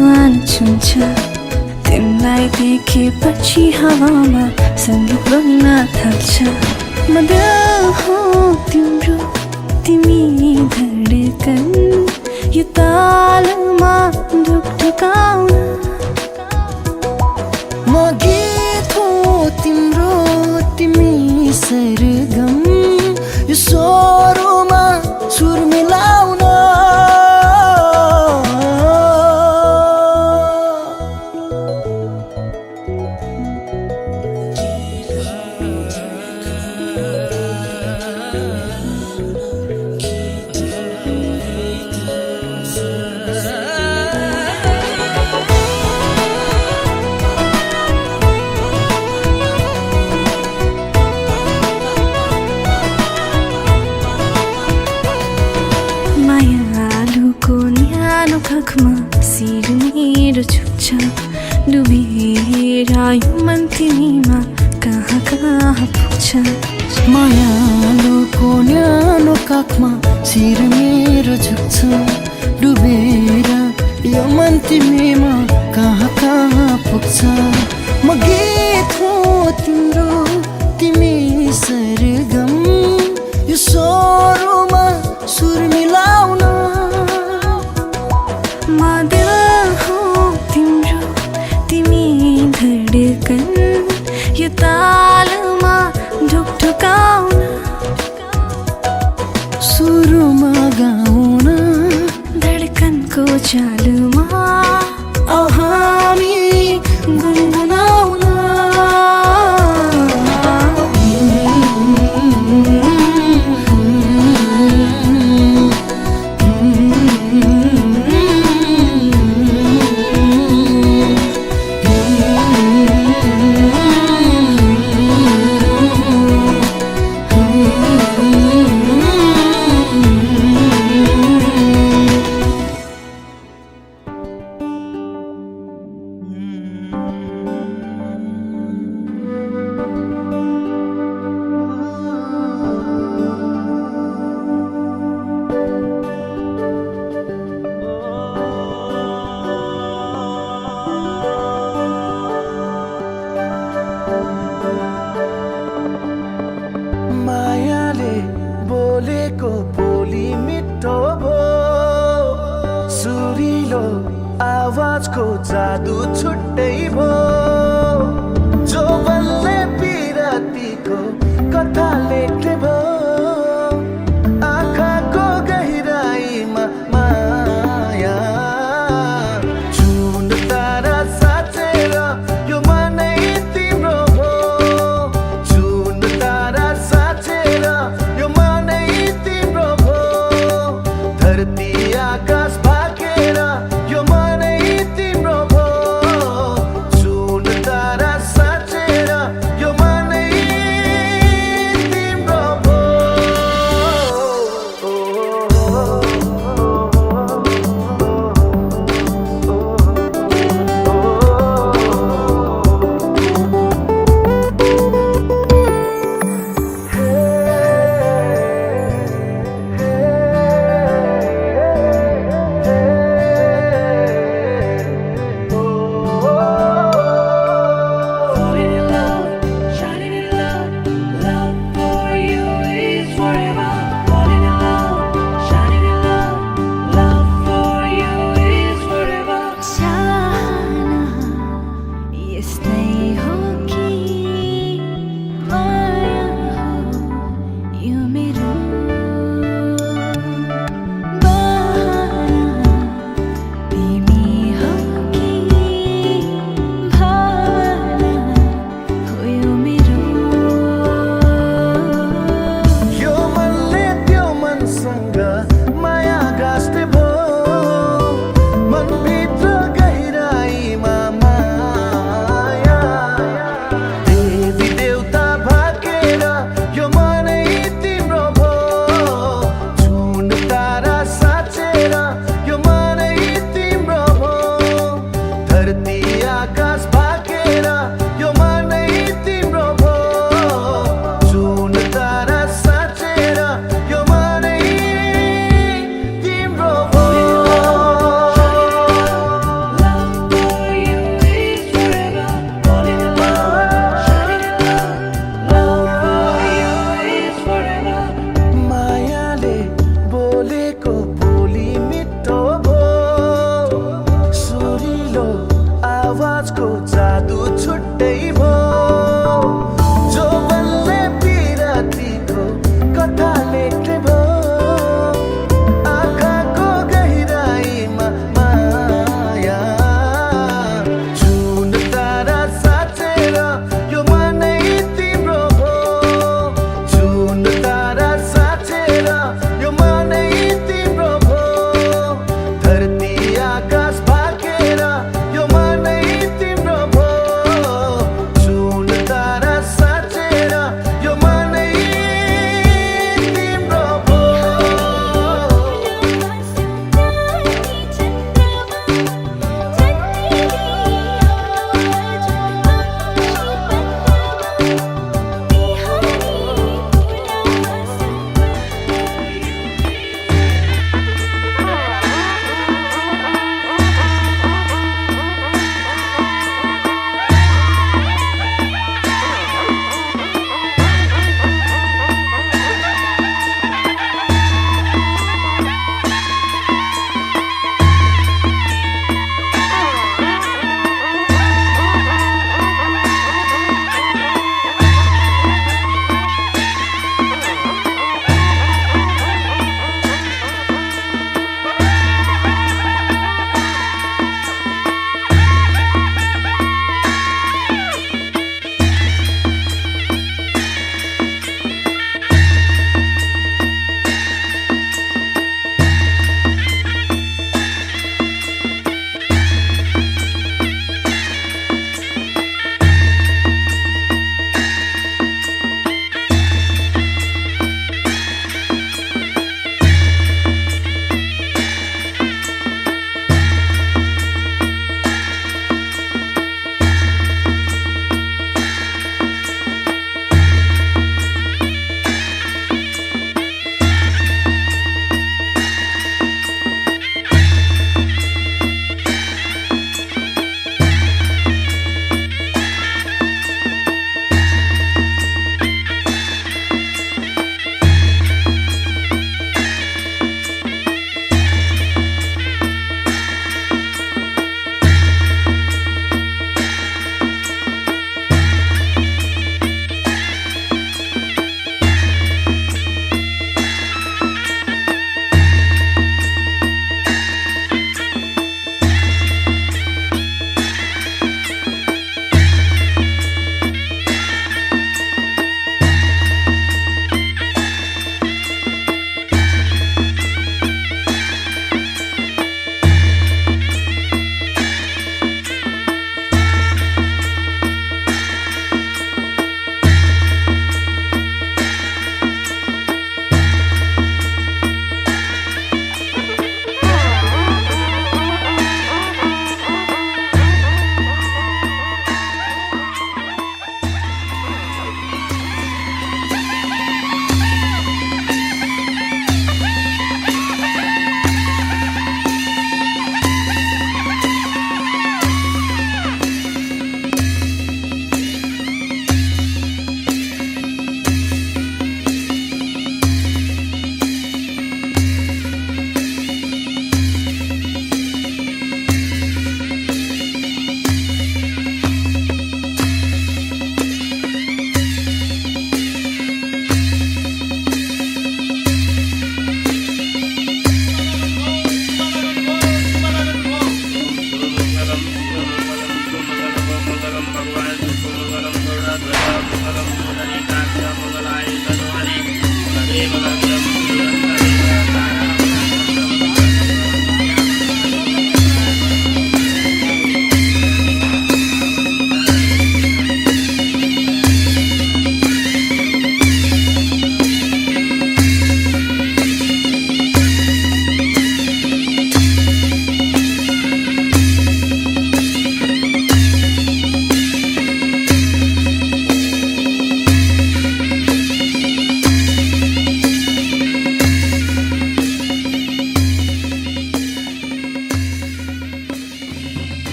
आसमान छुन्छ तिमीलाई देखेपछि हावामा सङ्गीत बग्न थाल्छ म दिल हो तिम्रो तिमी धडकन यो तालमा ढुकढुकाउन म गीत हो तिम्रो तिमी सरगम यो स्वरमा सुर मिलाउन आँखमा शिर मेरो झुक्छ डुबेर यो मन तिमीमा कहाँ कहाँ पुग्छ मायालुको न्यानो काखमा शिर मेरो झुक्छ डुबेर यो मन तिमीमा कहाँ कहाँ पुग्छ म गीत हो तिम्रो तिमी सरगम यो स्वरमा सुर मिलाउन म दिल हो तिम्रो तिमी धडकन यो तालमा ढुकढुकाउन सुरुमा गाउन धडकनको चालुमा औ हामी गुनगुनाउन मायाले बोलेको बोली मिठो भो सुरिलो आवाजको जादु छुट्टै भो जो बल्ले पिरातीको कथा लेख्ने भो आँखाको गहिराईमा माया जुन तारा साँचेर यो मनै तिम्रो भो जुन तारा साँचेर यो मनै तिम्रो भो धरती आकाश भागेर यो मनै तिम्रो भो जुन तारा साँचेर यो मनै तिम्रो भो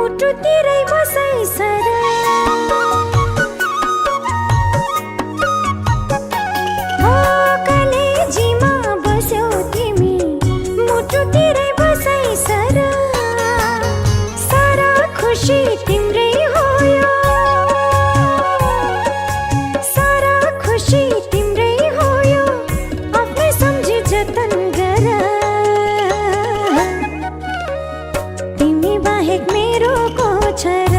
मुटुतिरै बसै सर हो कलेजीमा बस्यौ तिमी मुटुतिरै बसै सर सारा खुसी तिम्रै हो यो सारा खुसी तिम्रै हो यो आफ्नै सम्झी जतन गर तिमी बाहेक मेरो को छ र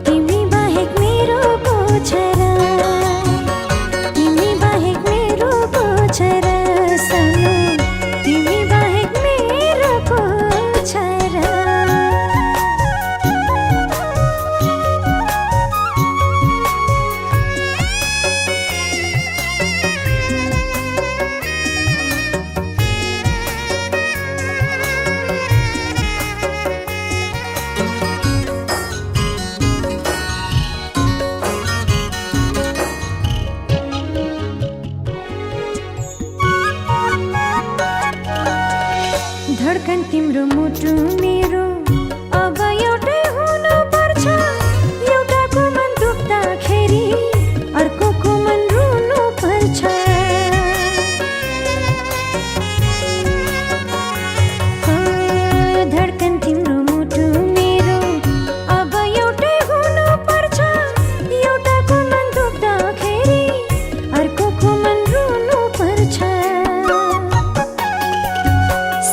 तिमी बाहेक मेरो को छ र तिमी बाहेक मेरो को छ र सनु तिमी बाहेक मेरो को छ र धड्कन तिम्रो मुटु मेरो अब एउटै हुनु पर्छ एउटाको मन दुख्दाखेरि अर्कोको मन रुनु पर्छ धड्कन तिम्रो मुटु मेरो अब एउटै हुनु पर्छ एउटाको मन दुख्दाखेरि अर्कोको मन रुनु पर्छ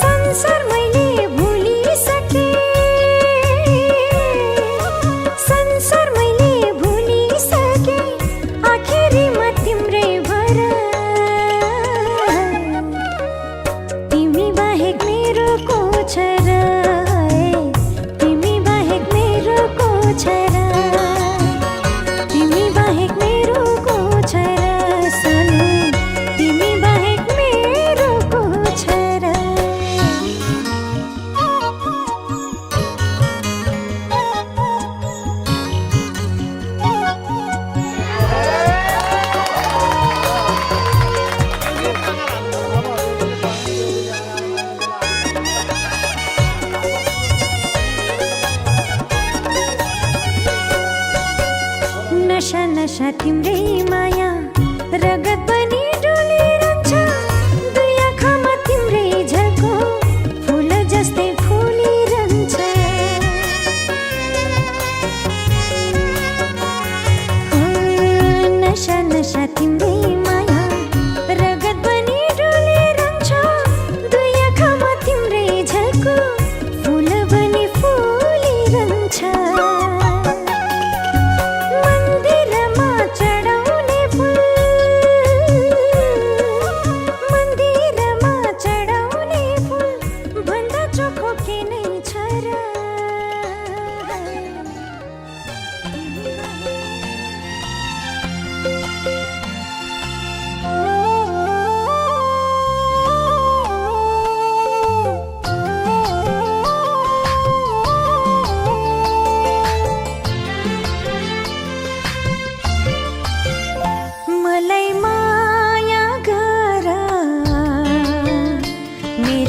संसार मैले भुलिसके संसार मैले भुलिसके आखिरीमा तिम्रै भर तिमी बाहेक मेरो को छ र तिमी बाहेक मेरो को छ र तिमी बाहेक मेरो को छ र सनु तिमी बाहेक मेरो को छ र नशा नशा तिम्रै माया